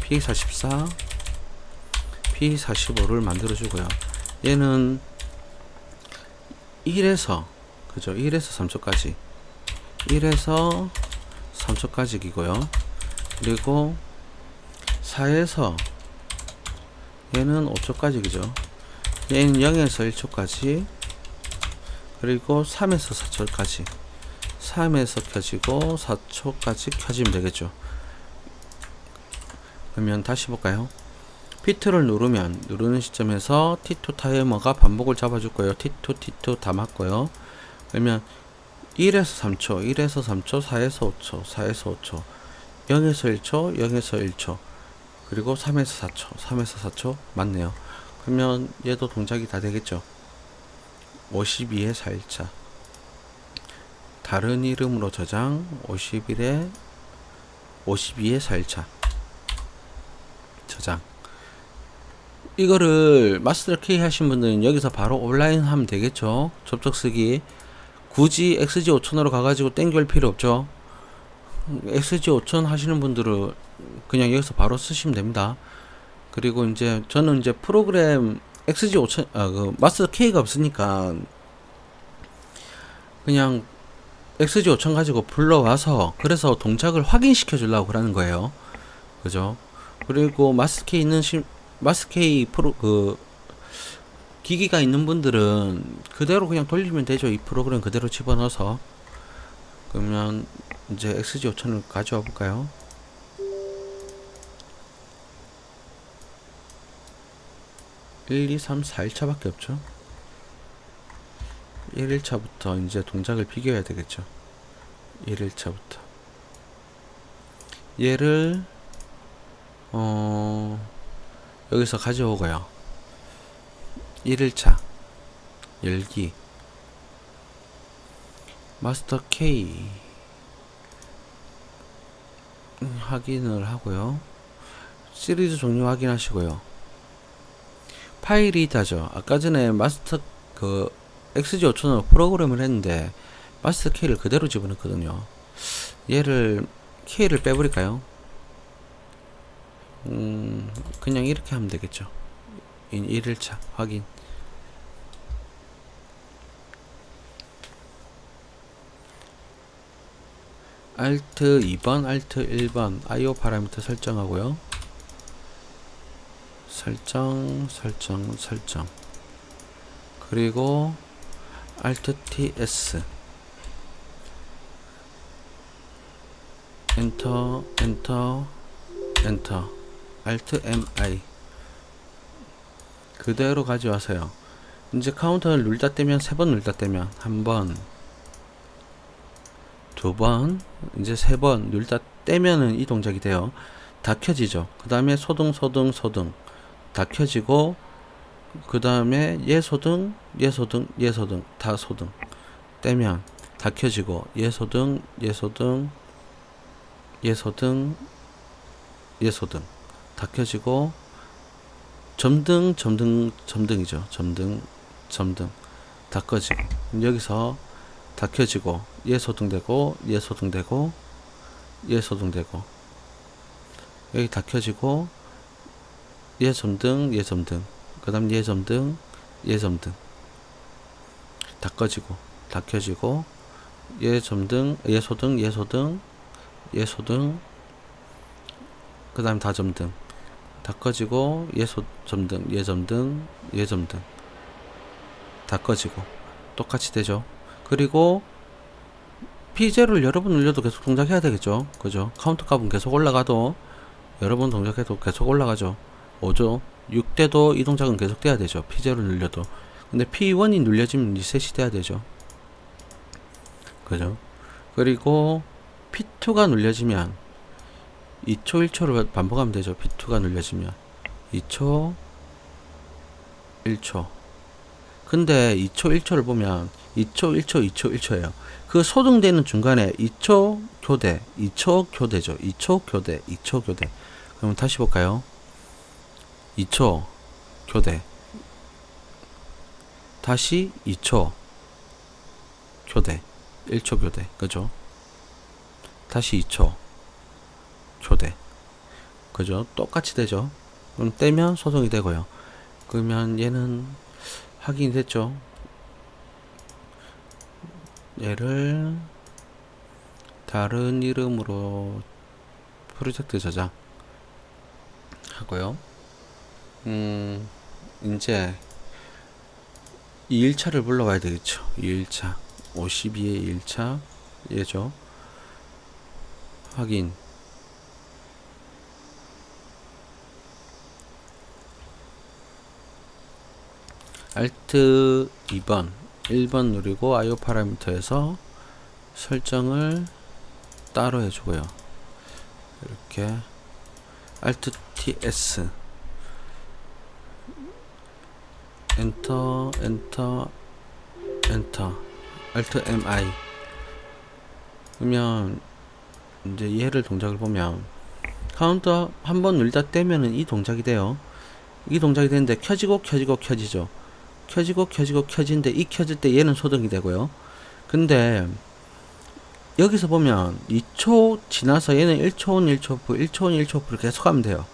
P44, P45를 만들어주고요. 얘는 1에서, 그죠? 1에서 3초까지. 1에서 3초까지이고요. 그리고 4에서 얘는 5초까지죠. 얘는 0에서 1초까지. 그리고 3에서 4초까지. 3에서 켜지고 4초까지 켜지면 되겠죠. 그러면 다시 볼까요? P2를 누르는 시점에서 T2 타이머가 반복을 잡아줄 거예요. T2 다 맞고요. 그러면 1에서 3초, 1에서 3초, 4에서 5초, 4에서 5초, 0에서 1초, 0에서 1초, 그리고 3에서 4초, 3에서 4초 맞네요. 그러면 얘도 동작이 다 되겠죠. 52의 4일차. 다른 이름으로 저장 52의 4일차 저장. 이거를 마스터 K 하신 분들은 여기서 바로 온라인 하면 되겠죠. 접속 쓰기. 굳이 XG5000으로 가가지고 땡길 필요 없죠. XG5000 하시는 분들은 그냥 여기서 바로 쓰시면 됩니다. 그리고 이제 저는 이제 프로그램 XG5000 그 마스터 K가 없으니까 그냥 XG5000 가지고 불러와서 그래서 동작을 확인시켜 주려고 그러는 거예요. 그죠? 그리고 마스터 K 있는 마스케이 프로 기기가 있는 분들은 그대로 그냥 돌리면 되죠. 이 프로그램 그대로 집어넣어서. 그러면 이제 XG5000을 가져와 볼까요? 1, 2, 3, 4일차 밖에 없죠. 1일차부터 이제 동작을 비교해야 되겠죠. 1일차부터 얘를 여기서 가져오고요. 1일차 열기 마스터 K 확인을 하고요. 시리즈 종류 확인하시고요. 파일이 있다죠. 아까 전에 마스터 XG5000으로 프로그램을 했는데 마스터 K를 그대로 집어넣거든요. 얘를 K를 빼버릴까요? 그냥 이렇게 하면 되겠죠. 1일차 확인. Alt 2번, Alt 1번 IO 파라미터 설정하고요. 설정. 그리고 Alt TS 엔터 Alt MI 그대로 가져와서요. 이제 카운터를 눌다 떼면 3번 눌다 떼면 1번 2번 이제 3번 눌다 떼면은 이 동작이 돼요. 다 켜지죠. 그 다음에 소등 다 켜지고 그 다음에 예소등 다 소등 떼면 다 켜지고 예소등 다 켜지고 점등이죠. 점등 다 꺼지고 여기서 다 켜지고 예소등되고 여기 다 켜지고 예점등 그 다음 예점등 다 꺼지고 다 켜지고 예소등 그 다음 다 점등 다 꺼지고 예점등 다 꺼지고 똑같이 되죠. 그리고 P0를 여러 번 눌려도 계속 동작해야 되겠죠. 그죠? 카운트 값은 계속 올라가도 여러 번 동작해도 계속 올라가죠. 5죠. 6대도 이 동작은 계속 돼야 되죠. P0를 눌려도. 근데 P1이 눌려지면 리셋이 돼야 되죠. 그죠? 그리고 P2가 눌려지면 2초 1초를 반복하면 되죠. P2가 눌려지면 2초 1초 근데 2초 1초를 보면 2초 1초예요. 그 소등되는 중간에 2초 교대죠. 2초 교대 그럼 다시 볼까요? 2초 교대 다시 2초 교대 1초 교대 그죠? 다시 2초 교대 그죠? 똑같이 되죠. 그럼 떼면 소등이 되고요. 그러면 얘는 확인이 됐죠. 얘를 다른 이름으로 프로젝트 저장 하고요. 이제 2일차를 불러와야 되겠죠. 2일차 52의 2일차 얘죠. 확인. Alt 2번 1번 누르고 IO 파라미터에서 설정을 따로 해주고요. 이렇게 Alt TS 엔터 Alt MI 그러면 이제 얘를 동작을 보면 카운터 한번 눌다 떼면은 이 동작이 돼요. 이 동작이 되는데 켜지고 켜지죠. 켜지고 켜지는데 이 켜질 때 얘는 소등이 되고요. 근데 여기서 보면 2초 지나서 얘는 1초원 1초분 계속 하면 돼요.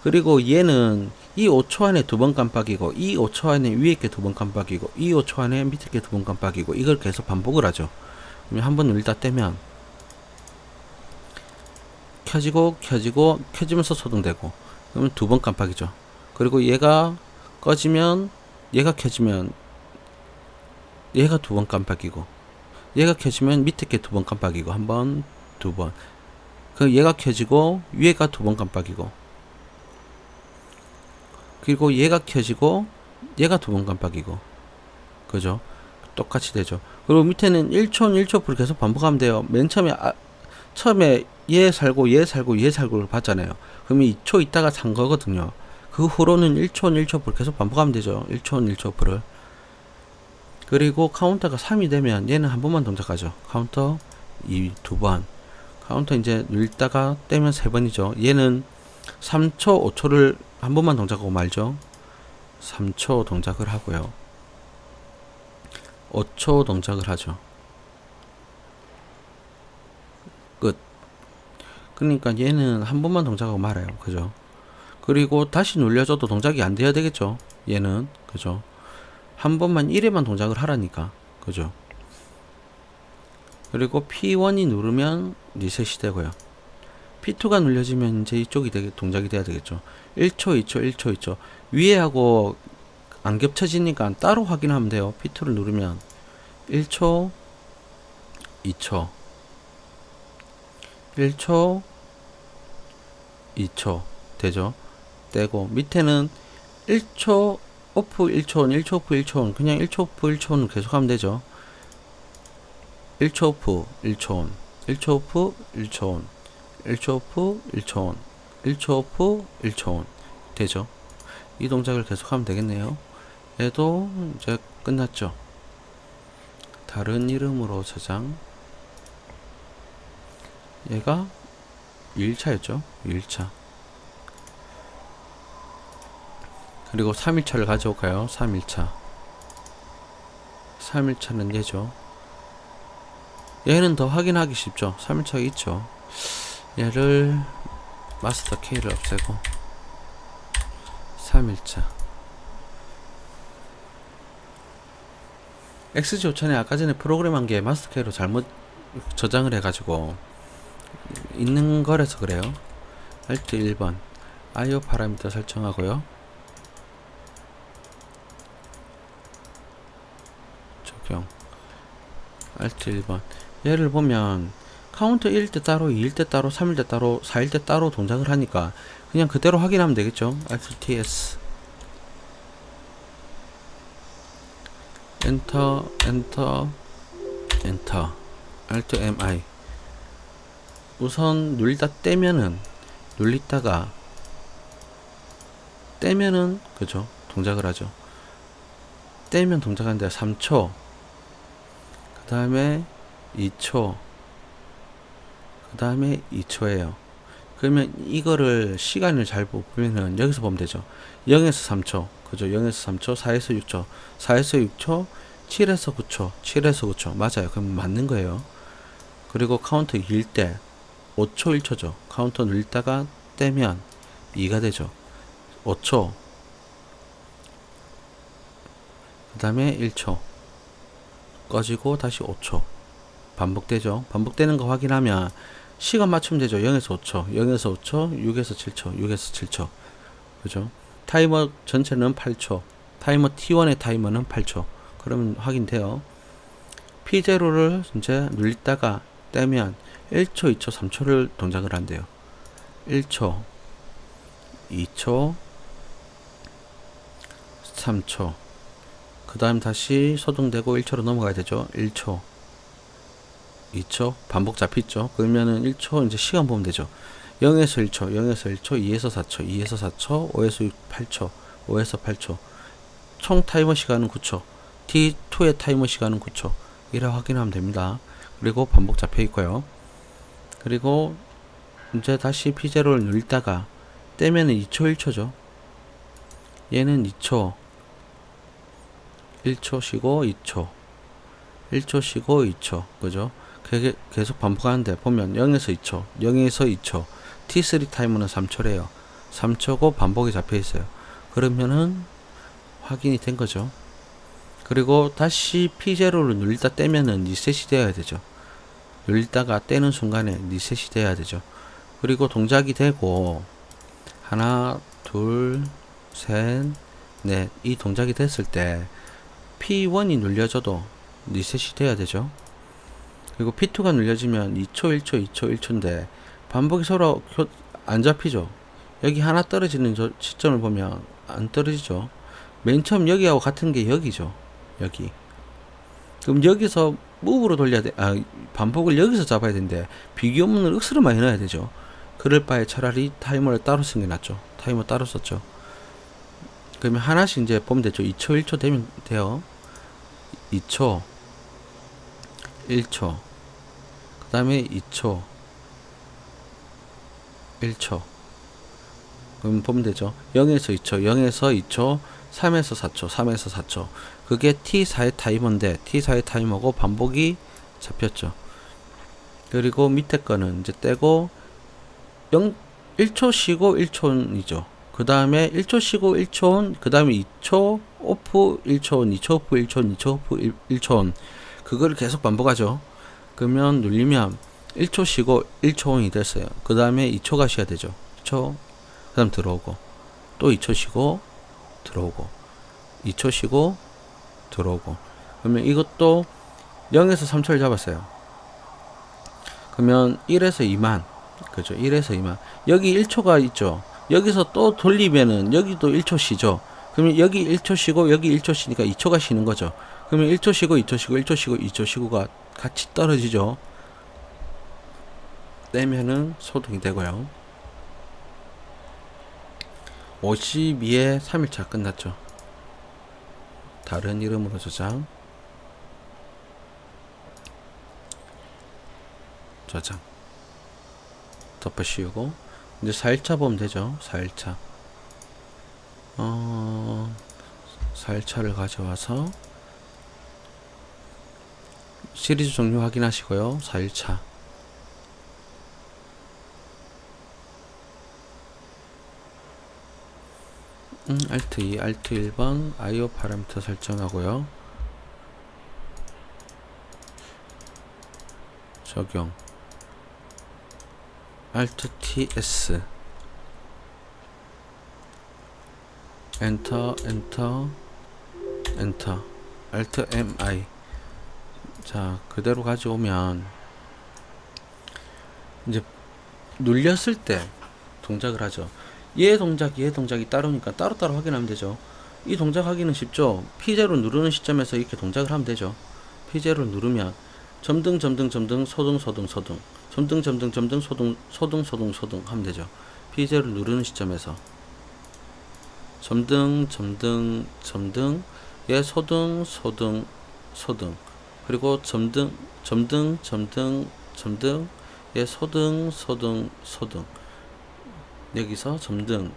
그리고 얘는 이 5초 안에 2번 깜빡이고 이 5초 안에 위에 게 2번 깜빡이고 이 5초 안에 밑에 게 2번 깜빡이고 이걸 계속 반복을 하죠. 그러면 한번 눌다 떼면 켜지고 켜지면서 소등되고 그러면 2번 깜빡이죠. 그리고 얘가 꺼지면, 얘가 켜지면 얘가 두 번 깜빡이고, 얘가 켜지면 밑에 게 두 번 깜빡이고, 한 번, 두 번. 그 얘가 켜지고 위에가 두 번 깜빡이고, 그리고 얘가 켜지고 얘가 두 번 깜빡이고, 그죠? 똑같이 되죠. 그리고 밑에는 1초 1초를 계속 반복하면 돼요. 맨 처음에 처음에 얘 살고 얘 살고 얘 살고를 봤잖아요. 그러면 2초 있다가 산 거거든요. 그 후로는 1초 1초를 계속 반복하면 되죠. 1초 1초를. 그리고 카운터가 3이 되면 얘는 한 번만 동작하죠. 카운터 2두 번. 카운터 이제 눌다가 떼면 3번이죠. 얘는 3초 5초를 한 번만 동작하고 말죠. 3초 동작을 하고요. 5초 동작을 하죠. 끝. 그러니까 얘는 한 번만 동작하고 말아요. 그죠? 그리고 다시 눌려줘도 동작이 안 돼야 되겠죠. 얘는. 그죠? 한 번만 1회만 동작을 하라니까. 그죠? 그리고 P1이 누르면 리셋이 되고요. P2가 눌려지면 이제 이쪽이 동작이 돼야 되겠죠. 1초, 2초, 1초, 2초. 위에하고 안 겹쳐지니까 따로 확인하면 돼요. P2를 누르면 1초, 2초, 1초, 2초 되죠. 떼고 밑에는 1초 오프 1초원, 1초 오프 1초원, 그냥 1초 오프 1초원 계속 하면 되죠. 1초 오프 1초원, 1초 오프 1초원, 1초 오프 1초원, 1초 오프 1초원 되죠. 이 동작을 계속 하면 되겠네요. 얘도 이제 끝났죠. 다른 이름으로 저장. 얘가 2일차였죠. 2일차. 그리고 3일차를 가져올까요? 3일차. 3일차는 얘죠. 얘는 더 확인하기 쉽죠. 3일차가 있죠. 얘를 마스터 K를 없애고 3일차. XG5000에 아까 전에 프로그램한 게 마스터 K로 잘못 저장을 해가지고 있는 거라서 그래요. Alt 1번 IO 파라미터 설정하고요. 적용. Alt 1번. 얘를 보면 카운트 1일 때 따로, 2일 때 따로, 3일 때 따로, 4일 때 따로 동작을 하니까 그냥 그대로 확인하면 되겠죠. Alt TS. 엔터, 엔터, 엔터. Alt MI. 우선 눌리다 떼면은, 눌리다가 떼면은, 그죠? 동작을 하죠. 떼면 동작하는데 3초. 그 다음에 2초. 그 다음에 2초예요. 그러면 이거를 시간을 잘 보면은 여기서 보면 되죠. 0에서 3초. 그죠? 0에서 3초, 4에서 6초, 4에서 6초, 7에서 9초, 7에서 9초. 맞아요. 그럼 맞는 거예요. 그리고 카운터 2일 때 5초 1초죠. 카운터 눌다가 떼면 2가 되죠. 5초. 그 다음에 1초. 꺼지고 다시 5초. 반복되죠. 반복되는 거 확인하면 시간 맞추면 되죠. 0에서 5초, 0에서 5초, 6에서 7초, 6에서 7초. 그죠? 타이머 전체는 8초. 타이머 T1의 타이머는 8초. 그러면 확인돼요. P0를 이제 눌리다가 떼면 1초, 2초, 3초를 동작을 한대요. 1초, 2초, 3초. 그 다음 다시 소등되고 1초로 넘어가야 되죠. 1초, 2초, 반복 잡혔죠. 그러면은 1초 이제 시간 보면 되죠. 0에서 1초, 0에서 1초, 2에서 4초, 2에서 4초, 5에서 6, 8초, 5에서 8초. 총 타이머 시간은 9초. T2의 타이머 시간은 9초. 이래 확인하면 됩니다. 그리고 반복 잡혀 있고요. 그리고 이제 다시 P0를 눌다가 떼면은 2초 1초죠. 얘는 2초, 1초 쉬고 2초, 1초 쉬고 2초. 그죠? 그게 계속 반복하는데 보면 0에서 2초, 0에서 2초, T3 타이머는 3초래요. 3초고 반복이 잡혀 있어요. 그러면은 확인이 된 거죠. 그리고 다시 P0를 눌리다 떼면은 리셋이 되어야 되죠. 눌리다가 떼는 순간에 리셋이 돼야 되죠. 그리고 동작이 되고 하나, 둘, 셋, 넷. 이 동작이 됐을 때 P1이 눌려져도 리셋이 돼야 되죠. 그리고 P2가 눌려지면 2초, 1초, 2초, 1초인데 반복이 서로 안 잡히죠. 여기 하나 떨어지는 시점을 보면 안 떨어지죠. 맨 처음 여기하고 같은 게 여기죠. 여기. 그럼 여기서 무브로 돌려야 돼. 반복을 여기서 잡아야 되는데 비교문을 억수로 많이 넣어야 되죠. 그럴 바에 차라리 타이머를 따로 쓴 게 낫죠. 타이머 따로 썼죠. 그러면 하나씩 이제 보면 되죠. 2초, 1초 되면 돼요. 2초, 1초, 그 다음에 2초, 1초. 그럼 보면 되죠. 0에서 2초, 0에서 2초, 3에서 4초, 3에서 4초. 그게 T4의 타이머인데 T4의 타이머고 반복이 잡혔죠. 그리고 밑에 거는 이제 떼고 1초 쉬고 1초이죠. 그 다음에 1초 쉬고 1초온, 그 다음에 2초 오프 1초온, 2초 오프 1초온, 2초 오프 1초온. 그거를 계속 반복하죠. 그러면 눌리면 1초 쉬고 1초온이 됐어요. 그 다음에 2초가 쉬어야 되죠. 2초, 그 다음 들어오고, 또 2초 쉬고 들어오고, 2초 쉬고 들어오고. 그러면 이것도 0에서 3초를 잡았어요. 그러면 1에서 2만, 그죠? 1에서 2만. 여기 1초가 있죠. 여기서 또 돌리면은 여기도 1초 쉬죠. 그러면 여기 1초 쉬고 여기 1초 쉬니까 2초가 쉬는 거죠. 그러면 1초 쉬고 2초 쉬고 1초 쉬고 2초 쉬고가 같이 떨어지죠. 떼면은 소등이 되고요. 52에 3일차 끝났죠. 다른 이름으로 저장. 저장. 덮어 씌우고 이제 4일차 보면 되죠. 4일차 4일차를 가져와서 시리즈 종료 확인하시고요. 4일차 Alt 2, Alt 1번 IO 파라미터 설정하고요. 적용 Alt TS 엔터 엔터 엔터 Alt MI. 자, 그대로 가져오면 이제 눌렸을 때 동작을 하죠. 얘 동작이 따로니까 따로따로 확인하면 되죠. 이 동작 하기는 쉽죠. P0 누르는 시점에서 이렇게 동작을 하면 되죠. P0 누르면 점등 소등 점등 소등 하면 되죠. P0를 누르는 시점에서 점등 얘 소등 그리고 점등 얘 소등 여기서 점등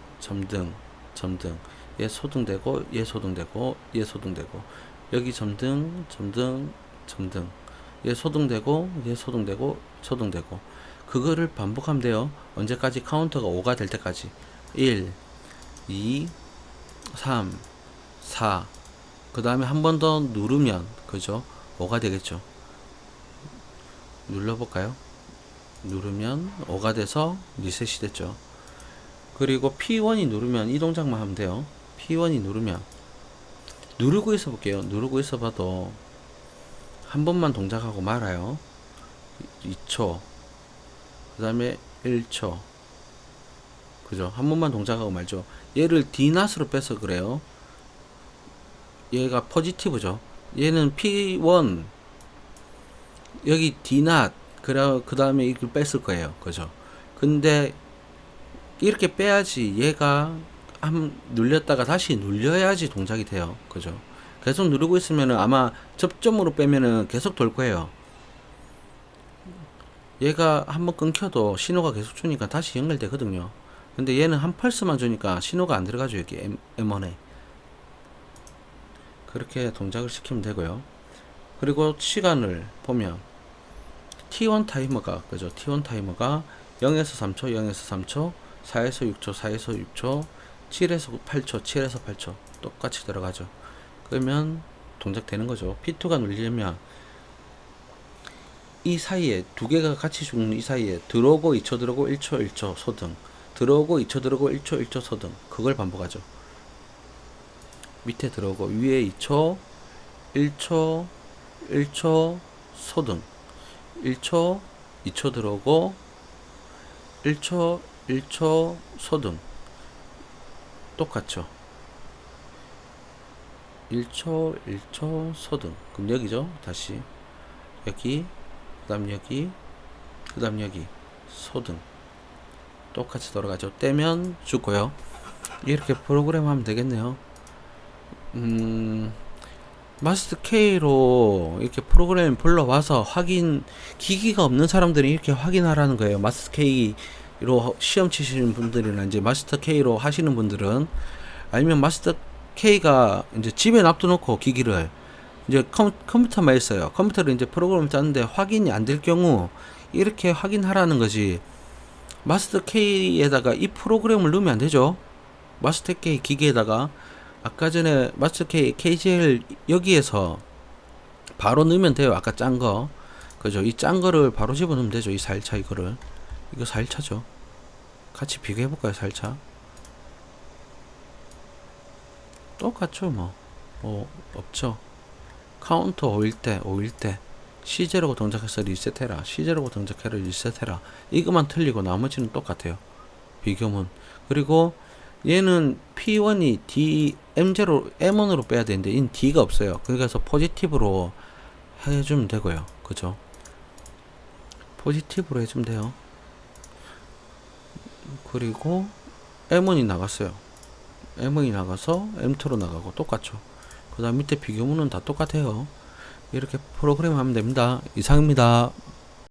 얘 소등되고 얘 소등되고 여기 점등 얘 소등되고 그거를 반복하면 돼요. 언제까지? 카운터가 5가 될 때까지. 1 2 3 4 그 다음에 한 번 더 누르면 그죠? 5가 되겠죠. 눌러볼까요? 누르면 5가 돼서 리셋이 됐죠. 그리고 P1이 누르면 이 동작만 하면 돼요. P1이 누르면 누르고 있어 볼게요. 누르고 있어 봐도 한 번만 동작하고 말아요. 2초 그 다음에 1초 그죠? 한 번만 동작하고 말죠. 얘를 D낫으로 빼서 그래요. 얘가 포지티브죠. 얘는 P1 여기 D낫 그 다음에 이걸 뺐을 거예요. 그죠? 근데 이렇게 빼야지 얘가 눌렸다가 다시 눌려야지 동작이 돼요. 그죠? 계속 누르고 있으면은 아마 접점으로 빼면은 계속 돌 거예요. 얘가 한번 끊겨도 신호가 계속 주니까 다시 연결되거든요. 근데 얘는 한 펄스만 주니까 신호가 안 들어가죠. 여기 M1에 그렇게 동작을 시키면 되고요. 그리고 시간을 보면 T1 타이머가 그죠? T1 타이머가 0에서 3초 4에서 6초 7에서 8초 똑같이 들어가죠. 그러면 동작 되는 거죠. P2가 눌리려면 이 사이에 두 개가 같이 죽는 이 사이에 들어오고 2초 들어오고 1초 소등 들어오고 2초 들어오고 1초 소등 그걸 반복하죠. 밑에 들어오고 위에 2초 1초 1초 소등 1초 2초 들어오고 1초 1초 소등 똑같죠. 1초 1초 소등. 그럼 여기죠. 다시 여기 그 다음 여기 그 다음 여기 소등 똑같이 돌아가죠. 떼면 죽고요. 이렇게 프로그램 하면 되겠네요. 마스터 K로 이렇게 프로그램 불러와서 확인, 기기가 없는 사람들이 이렇게 확인하라는 거예요. 마스터 K로 시험 치시는 분들이나 이제 마스터 K로 하시는 분들은, 아니면 마스터 K가 이제 집에 놔둬놓고 기기를 이제 컴퓨터만 있어요. 컴퓨터를 이제 프로그램을 짜는데 확인이 안 될 경우 이렇게 확인하라는 거지. 마스터 K에다가 이 프로그램을 넣으면 안 되죠. 마스터 K 기기에다가 아까 전에 마스터 K KGL 여기에서 바로 넣으면 돼요. 아까 짠 거. 그죠? 이 짠 거를 바로 집어넣으면 되죠. 이 4일차 이거를. 이거 4일차죠. 같이 비교해 볼까요? 4일차. 똑같죠, 뭐. 없죠. 카운터 5일 때 C0고 동작해서 리셋해라. C0고 동작해라. 리셋해라. 이것만 틀리고 나머지는 똑같아요. 비교문. 그리고 얘는 P1이 D, M0, M1으로 빼야 되는데, 인 D가 없어요. 그래서 포지티브로 해주면 되고요. 그죠? 포지티브로 해주면 돼요. 그리고 M1이 나갔어요. M1이 나가서 M2로 나가고 똑같죠. 그 다음 밑에 비교문은 다 똑같아요. 이렇게 프로그램 하면 됩니다. 이상입니다.